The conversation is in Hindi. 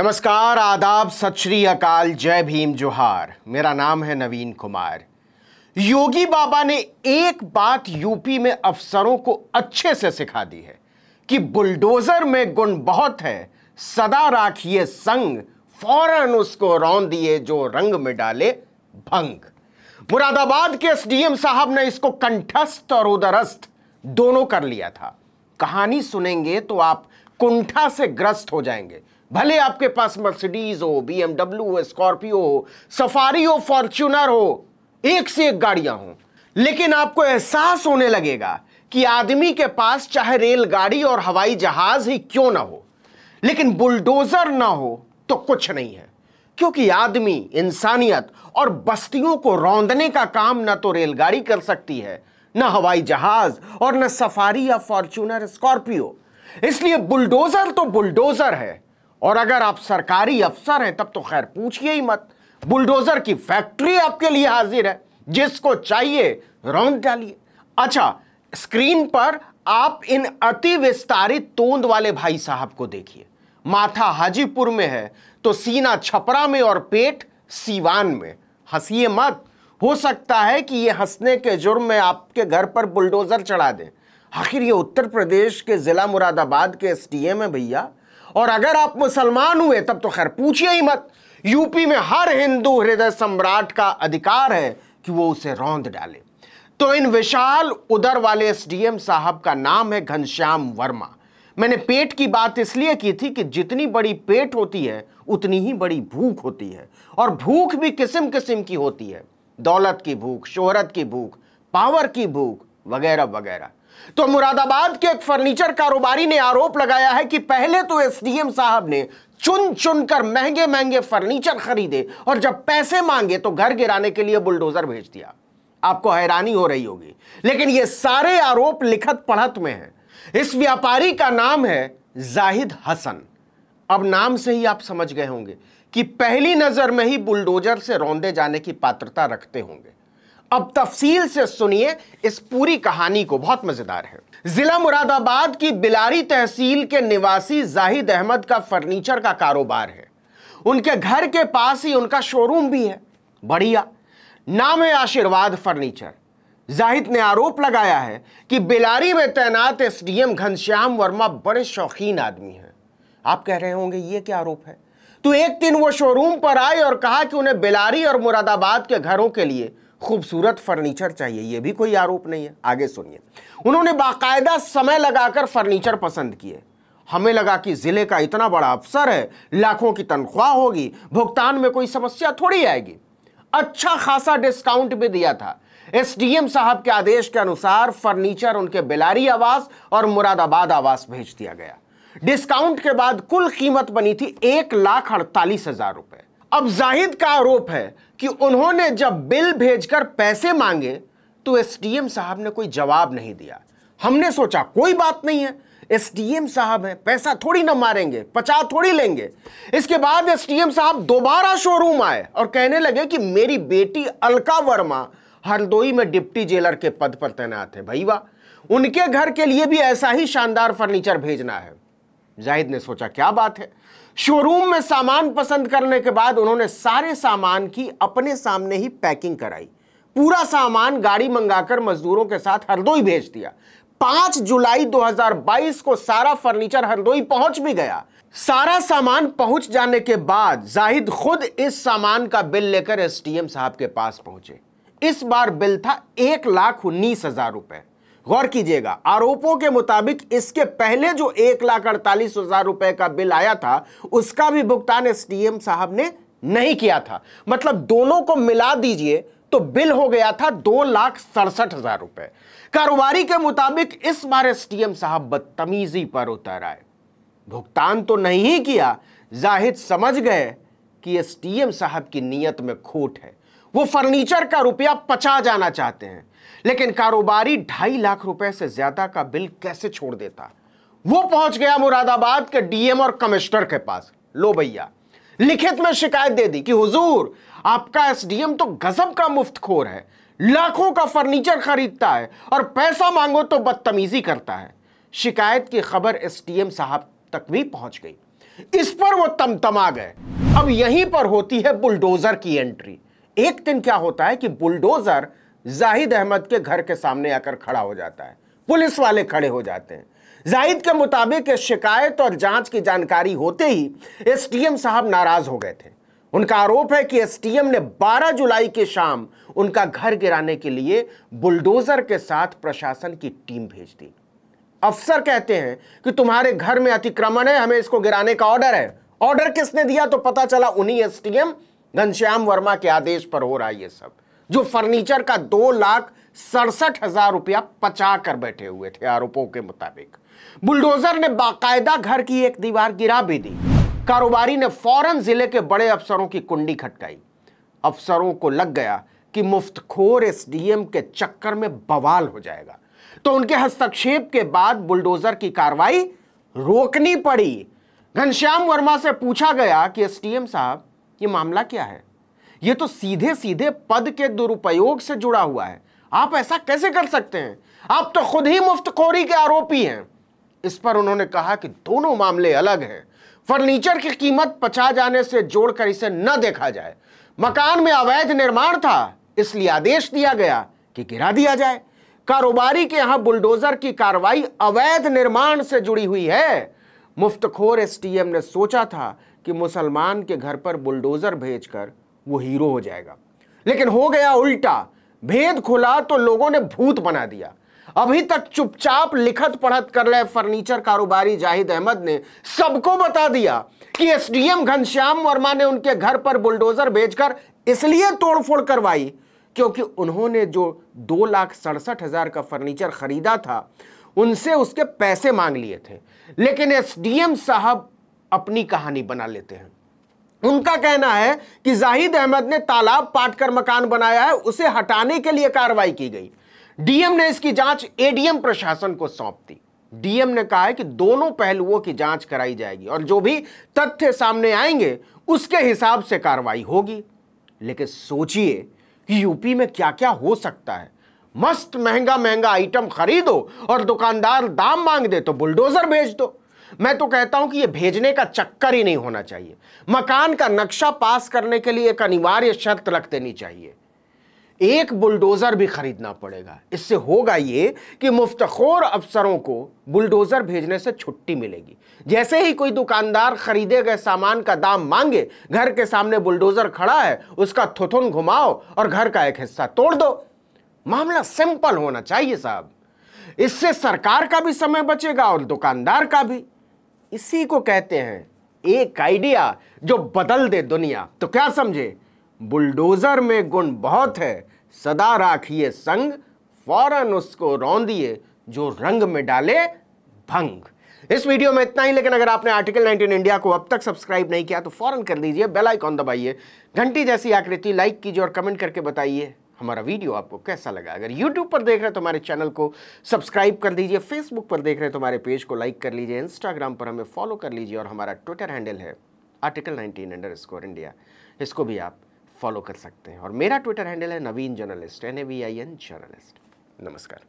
नमस्कार, आदाब, सत श्री अकाल, जय भीम, जोहार। मेरा नाम है नवीन कुमार। योगी बाबा ने एक बात यूपी में अफसरों को अच्छे से सिखा दी है कि बुलडोजर में गुण बहुत है, सदा राखिए संग, फौरन उसको रौंद दिए जो रंग में डाले भंग। मुरादाबाद के एसडीएम साहब ने इसको कंठस्थ और उदरस्थ दोनों कर लिया था। कहानी सुनेंगे तो आप कुंठा से ग्रस्त हो जाएंगे। भले आपके पास मर्सिडीज हो, बीएमडब्ल्यू हो, स्कॉर्पियो हो, सफारी हो, फॉर्च्यूनर हो, एक से एक गाड़ियां हो, लेकिन आपको एहसास होने लगेगा कि आदमी के पास चाहे रेलगाड़ी और हवाई जहाज ही क्यों ना हो, लेकिन बुलडोजर ना हो तो कुछ नहीं है। क्योंकि आदमी, इंसानियत और बस्तियों को रौंदने का काम न तो रेलगाड़ी कर सकती है, न हवाई जहाज और न सफारी या फॉर्च्यूनर, स्कॉर्पियो। इसलिए बुलडोजर तो बुलडोजर है। और अगर आप सरकारी अफसर हैं तब तो खैर पूछिए ही मत। बुलडोजर की फैक्ट्री आपके लिए हाजिर है, जिसको चाहिए रौंद डालिए। अच्छा, स्क्रीन पर आप इन अति विस्तारित तोंद वाले भाई साहब को देखिए। माथा हाजीपुर में है तो सीना छपरा में और पेट सीवान में। हंसिए मत, हो सकता है कि ये हंसने के जुर्म में आपके घर पर बुलडोजर चढ़ा दें। आखिर ये उत्तर प्रदेश के जिला मुरादाबाद के एसडीएम है भैया। और अगर आप मुसलमान हुए तब तो खैर पूछिए ही मत। यूपी में हर हिंदू हृदय सम्राट का अधिकार है कि वो उसे रौंद डाले। तो इन विशाल उदर वाले एसडीएम साहब का नाम है घनश्याम वर्मा। मैंने पेट की बात इसलिए की थी कि जितनी बड़ी पेट होती है उतनी ही बड़ी भूख होती है, और भूख भी किस्म किस्म की होती है। दौलत की भूख, शोहरत की भूख, पावर की भूख, वगैरह वगैरह। तो मुरादाबाद के एक फर्नीचर कारोबारी ने आरोप लगाया है कि पहले तो एसडीएम साहब ने चुन चुन कर महंगे महंगे फर्नीचर खरीदे और जब पैसे मांगे तो घर गिराने के लिए बुलडोजर भेज दिया। आपको हैरानी हो रही होगी, लेकिन ये सारे आरोप लिखत पढ़त में हैं। इस व्यापारी का नाम है जाहिद हसन। अब नाम से ही आप समझ गए होंगे कि पहली नजर में ही बुलडोजर से रौंदे जाने की पात्रता रखते होंगे। अब तफसील से सुनिए इस पूरी कहानी को, बहुत मजेदार है। जिला मुरादाबाद की बिलारी तहसील के निवासी जाहिद अहमद का फर्नीचर का कारोबार है। उनके घर के पास ही उनका शोरूम भी है। बढ़िया, नाम है आशीर्वाद फर्नीचर। जाहिद ने आरोप लगाया है कि बिलारी में तैनात एसडीएम घनश्याम वर्मा बड़े शौकीन आदमी हैं। आप कह रहे होंगे ये क्या आरोप है? तो एक दिन वो शोरूम पर आए और कहा कि उन्हें बिलारी और मुरादाबाद के घरों के लिए खूबसूरत फर्नीचर चाहिए। यह भी कोई आरोप नहीं है। आगे सुनिए। उन्होंने बाकायदा समय लगाकर फर्नीचर पसंद किए। हमें लगा कि जिले का इतना बड़ा अफसर है, लाखों की तनख्वाह होगी, भुगतान में कोई समस्या थोड़ी आएगी। अच्छा खासा डिस्काउंट भी दिया था। एसडीएम साहब के आदेश के अनुसार फर्नीचर उनके बिलारी आवास और मुरादाबाद आवास भेज दिया गया। डिस्काउंट के बाद कुल कीमत बनी थी 1,48,000 रुपए। अब जाहिद का आरोप है कि उन्होंने जब बिल भेजकर पैसे मांगे तो एसडीएम साहब ने कोई जवाब नहीं दिया। हमने सोचा कोई बात नहीं है, एसडीएम साहब हैं, पैसा थोड़ी ना मारेंगे, 50 थोड़ी लेंगे। इसके बाद एसडीएम साहब दोबारा शोरूम आए और कहने लगे कि मेरी बेटी अलका वर्मा हरदोई में डिप्टी जेलर के पद पर तैनात है। भाई वाह, उनके घर के लिए भी ऐसा ही शानदार फर्नीचर भेजना है। जाहिद ने सोचा क्या बात है। शोरूम में सामान पसंद करने के बाद उन्होंने सारे सामान की अपने सामने ही पैकिंग कराई। पूरा सामान गाड़ी मंगाकर मजदूरों के साथ हरदोई भेज दिया। 5 जुलाई 2022 को सारा फर्नीचर हरदोई पहुंच भी गया। सारा सामान पहुंच जाने के बाद जाहिद खुद इस सामान का बिल लेकर एसडीएम साहब के पास पहुंचे। इस बार बिल था 1,19,000 रुपए। गौर कीजिएगा, आरोपों के मुताबिक इसके पहले जो 1,48,000 रुपए का बिल आया था उसका भी भुगतान एसडीएम साहब ने नहीं किया था। मतलब दोनों को मिला दीजिए तो बिल हो गया था 2,67,000 रुपए। कारोबारी के मुताबिक इस बार एसडीएम साहब बदतमीजी पर उतर आए। भुगतान तो नहीं ही किया। जाहिद समझ गए कि एसडीएम साहब की नीयत में खोट है। वो फर्नीचर का रुपया पचा जाना चाहते हैं, लेकिन कारोबारी 2.5 लाख रुपए से ज्यादा का बिल कैसे छोड़ देता। वो पहुंच गया मुरादाबाद के डीएम और कमिश्नर के पास। लो भैया, लिखित में शिकायत दे दी कि हुजूर, आपका एसडीएम तो गजब का मुफ्तखोर है, लाखों का फर्नीचर खरीदता है और पैसा मांगो तो बदतमीजी करता है। शिकायत की खबर एसडीएम साहब तक भी पहुंच गई। इस पर वो तमतमा गए। अब यहीं पर होती है बुलडोजर की एंट्री। एक दिन क्या होता है कि बुलडोजर जाहिद अहमद के घर के सामने आकर खड़ा हो जाता है। पुलिस वाले खड़े हो जाते हैं। जाहिद के मुताबिक इस शिकायत और जांच की जानकारी होते ही एसडीएम साहब नाराज हो गए थे। उनका आरोप है कि एसडीएम ने 12 जुलाई की शाम उनका घर गिराने के लिए बुलडोजर के साथ प्रशासन की टीम भेज दी। अफसर कहते हैं कि तुम्हारे घर में अतिक्रमण है, हमें इसको गिराने का ऑर्डर है। ऑर्डर किसने दिया तो पता चला उन्हीं एसडीएम घनश्याम वर्मा के आदेश पर हो रहा है ये सब, जो फर्नीचर का 2,67,000 रुपया पचा कर बैठे हुए थे। आरोपों के मुताबिक बुलडोजर ने बाकायदा घर की एक दीवार गिरा भी दी। कारोबारी ने फौरन जिले के बड़े अफसरों की कुंडी खटकाई। अफसरों को लग गया कि मुफ्तखोर एसडीएम के चक्कर में बवाल हो जाएगा, तो उनके हस्तक्षेप के बाद बुलडोजर की कार्रवाई रोकनी पड़ी। घनश्याम वर्मा से पूछा गया कि एसडीएम साहब, ये मामला क्या है? ये तो सीधे सीधे पद के दुरुपयोग से जुड़ा हुआ है, आप ऐसा कैसे कर सकते हैं? आप तो खुद ही मुफ्तखोरी के आरोपी हैं। इस पर उन्होंने कहा कि दोनों मामले अलग हैं। फर्नीचर की कीमत 50 जाने से जोड़कर इसे न देखा जाए। मकान में अवैध निर्माण था, इसलिए आदेश दिया गया कि गिरा दिया जाए। कारोबारी के यहां बुलडोजर की कार्रवाई अवैध निर्माण से जुड़ी हुई है। मुफ्तखोर एसडीएम ने सोचा था कि मुसलमान के घर पर बुलडोजर भेजकर वो हीरो हो जाएगा, लेकिन हो गया उल्टा। भेद खुला तो लोगों ने भूत बना दिया। अभी तक चुपचाप लिखत पढ़त कर रहे फर्नीचर कारोबारी जाहिद अहमद ने सबको बता दिया कि एसडीएम घनश्याम वर्मा ने उनके घर पर बुलडोजर भेजकर इसलिए तोड़फोड़ करवाई क्योंकि उन्होंने जो 2,67,000 का फर्नीचर खरीदा था उनसे उसके पैसे मांग लिए थे। लेकिन एसडीएम साहब अपनी कहानी बना लेते हैं। उनका कहना है कि जाहिद अहमद ने तालाब पाटकर मकान बनाया है, उसे हटाने के लिए कार्रवाई की गई। डीएम ने इसकी जांच एडीएम प्रशासन को सौंप दी। डीएम ने कहा है कि दोनों पहलुओं की जांच कराई जाएगी और जो भी तथ्य सामने आएंगे उसके हिसाब से कार्रवाई होगी। लेकिन सोचिए कि यूपी में क्या क्या हो सकता है। मस्त महंगा महंगा आइटम खरीदो और दुकानदार दाम मांग दे तो बुलडोजर भेज दो। मैं तो कहता हूं कि यह भेजने का चक्कर ही नहीं होना चाहिए। मकान का नक्शा पास करने के लिए एक अनिवार्य शर्त रख देनी चाहिए, एक बुलडोजर भी खरीदना पड़ेगा। इससे होगा ये कि मुफ्तखोर अफसरों को बुलडोजर भेजने से छुट्टी मिलेगी। जैसे ही कोई दुकानदार खरीदे गए सामान का दाम मांगे, घर के सामने बुलडोजर खड़ा है, उसका थुथुन घुमाओ और घर का एक हिस्सा तोड़ दो। मामला सिंपल होना चाहिए साहब। इससे सरकार का भी समय बचेगा और दुकानदार का भी। इसी को कहते हैं एक आइडिया जो बदल दे दुनिया। तो क्या समझे, बुलडोजर में गुण बहुत है, सदा राखिए संग, फौरन उसको रौंदिए जो रंग में डाले भंग। इस वीडियो में इतना ही, लेकिन अगर आपने आर्टिकल 19 इंडिया को अब तक सब्सक्राइब नहीं किया तो फौरन कर दीजिए, बेल आइकॉन दबाइए, घंटी जैसी आकृति लाइक कीजिए और कमेंट करके बताइए हमारा वीडियो आपको कैसा लगा। अगर यूट्यूब पर देख रहे हैं तो हमारे चैनल को सब्सक्राइब कर दीजिए, फेसबुक पर देख रहे हैं तो हमारे पेज को लाइक कर लीजिए, इंस्टाग्राम पर हमें फॉलो कर लीजिए और हमारा ट्विटर हैंडल है article19_India, इसको भी आप फॉलो कर सकते हैं। और मेरा ट्विटर हैंडल है नवीन जर्नलिस्ट, NAVIN जर्नलिस्ट। नमस्कार।